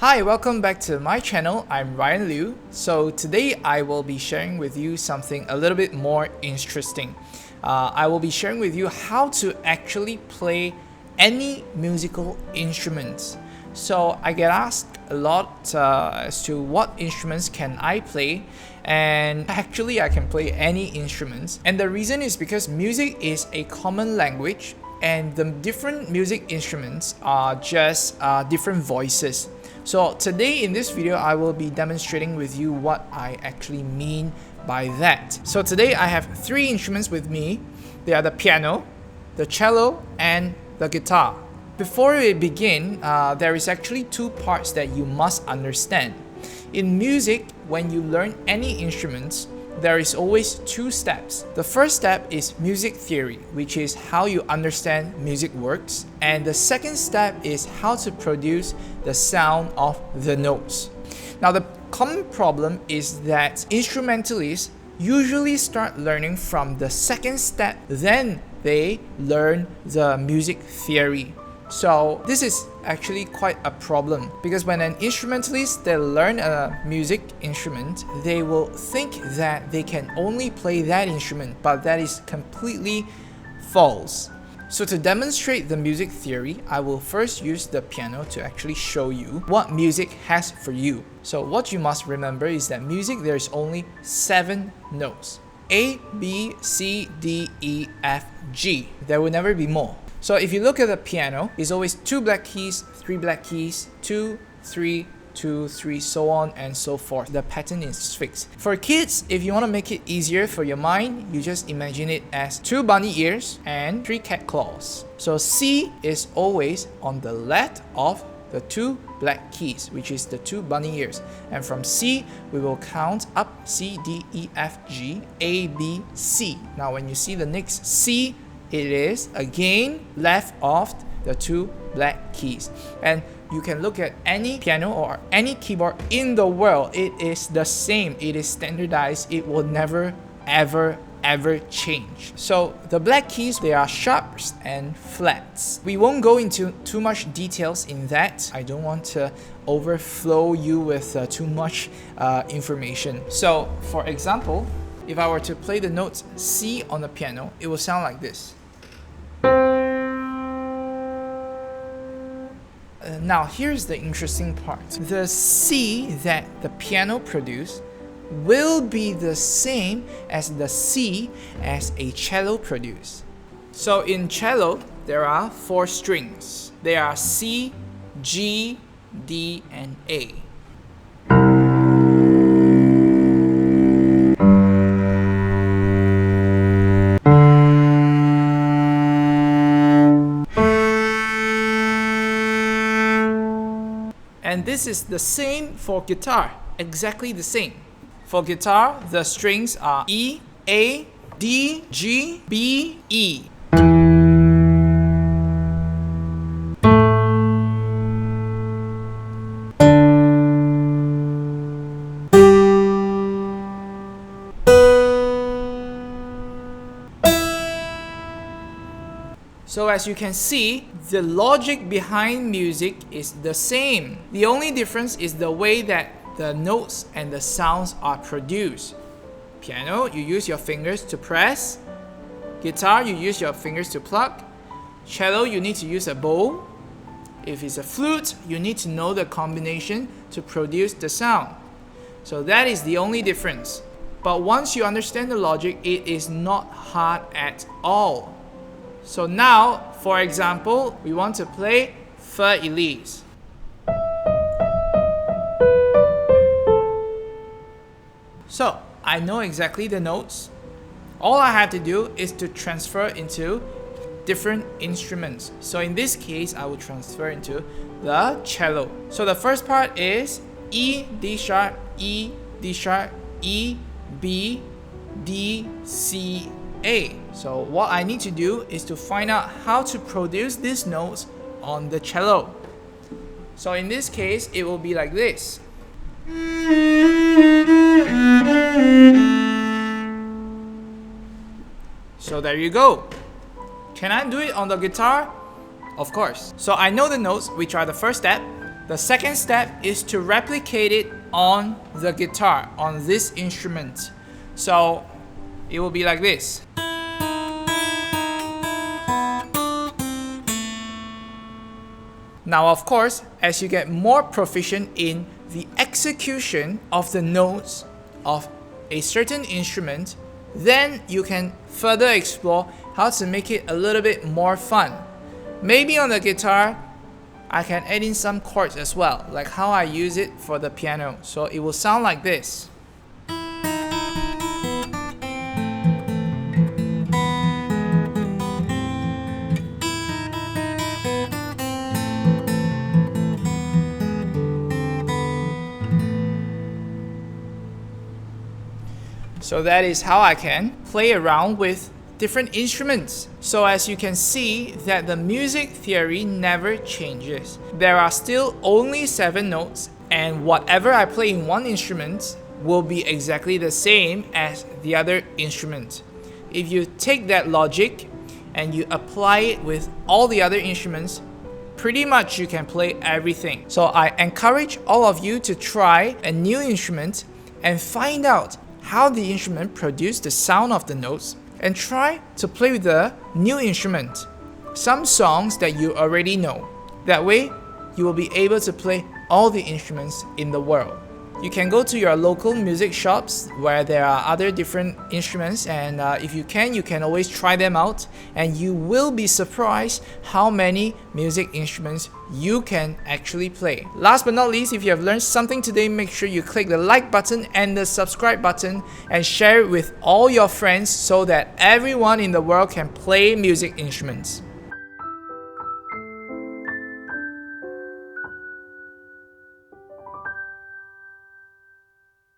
Hi, welcome back to my channel. I'm Ryan Liu. So today I will be sharing with you something a little bit more interesting. I will be sharing with you how to actually play any musical instruments. So I get asked a lot as to what instruments can I play, and actually I can play any instruments. And the reason is because music is a common language and the different music instruments are just different voices. So today in this video, I will be demonstrating with you what I actually mean by that. So today I have three instruments with me. They are the piano, the cello, and the guitar. Before we begin, there is actually two parts that you must understand. In music, when you learn any instruments, there is always two steps. The first step is music theory, which is how you understand music works. And the second step is how to produce the sound of the notes. Now, the common problem is that instrumentalists usually start learning from the second step, then they learn the music theory. So this is actually quite a problem, because when an instrumentalist they learn a music instrument, they will think that they can only play that instrument, but that is completely false. So to demonstrate the music theory, I will first use the piano to actually show you what music has for you. So what you must remember is that music, there's only 7 notes. A, B, C, D, E, F, G. There will never be more. So if you look at the piano, it's always 2 black keys, 3 black keys, 2, 3, 2, 3, so on and so forth. The pattern is fixed. For kids, if you want to make it easier for your mind, you just imagine it as 2 bunny ears and 3 cat claws. So C is always on the left of the 2 black keys, which is the 2 bunny ears. And from C, we will count up C, D, E, F, G, A, B, C. Now when you see the next C, it is again left of the 2 black keys. And you can look at any piano or any keyboard in the world, it is the same. It is standardized. It will never ever change. So the black keys, they are sharps and flats. We won't go into too much details in that. I don't want to overflow you with too much information. So for example, if I were to play the notes C on the piano, it will sound like this. Now here's the interesting part. The C that the piano produces will be the same as the C as a cello produces. So in cello, there are 4 strings. They are C, G, D, and A. And this is the same for guitar, exactly the same. For guitar, the strings are E, A, D, G, B, E. So as you can see, the logic behind music is the same. The only difference is the way that the notes and the sounds are produced. Piano, you use your fingers to press. Guitar, you use your fingers to pluck. Cello, you need to use a bow. If it's a flute, you need to know the combination to produce the sound. So that is the only difference. But once you understand the logic, it is not hard at all. So now, for example, we want to play Feu Elise. So I know exactly the notes. All I have to do is to transfer into different instruments. So in this case, I will transfer into the cello. So the first part is E, D sharp, E, D sharp, E, B, D, C, A. So what I need to do is to find out how to produce these notes on the cello. So in this case, it will be like this. So there you go. Can I do it on the guitar? Of course. So I know the notes, which are the first step, The second step is to replicate it on the guitar, on this instrument. So it will be like this. Now, of course, as you get more proficient in the execution of the notes of a certain instrument, then you can further explore how to make it a little bit more fun. Maybe on the guitar, I can add in some chords as well, like how I use it for the piano. So it will sound like this. So that is how I can play around with different instruments. So as you can see that the music theory never changes. There are still only 7 notes, and whatever I play in one instrument will be exactly the same as the other instrument. If you take that logic and you apply it with all the other instruments, pretty much you can play everything. So I encourage all of you to try a new instrument and find out how the instrument produces the sound of the notes, and try to play with the new instrument some songs that you already know. That way, you will be able to play all the instruments in the world. You can go to your local music shops where there are other different instruments, and if you can always try them out, and you will be surprised how many music instruments you can actually play. Last but not least, if you have learned something today, make sure you click the like button and the subscribe button and share it with all your friends so that everyone in the world can play music instruments.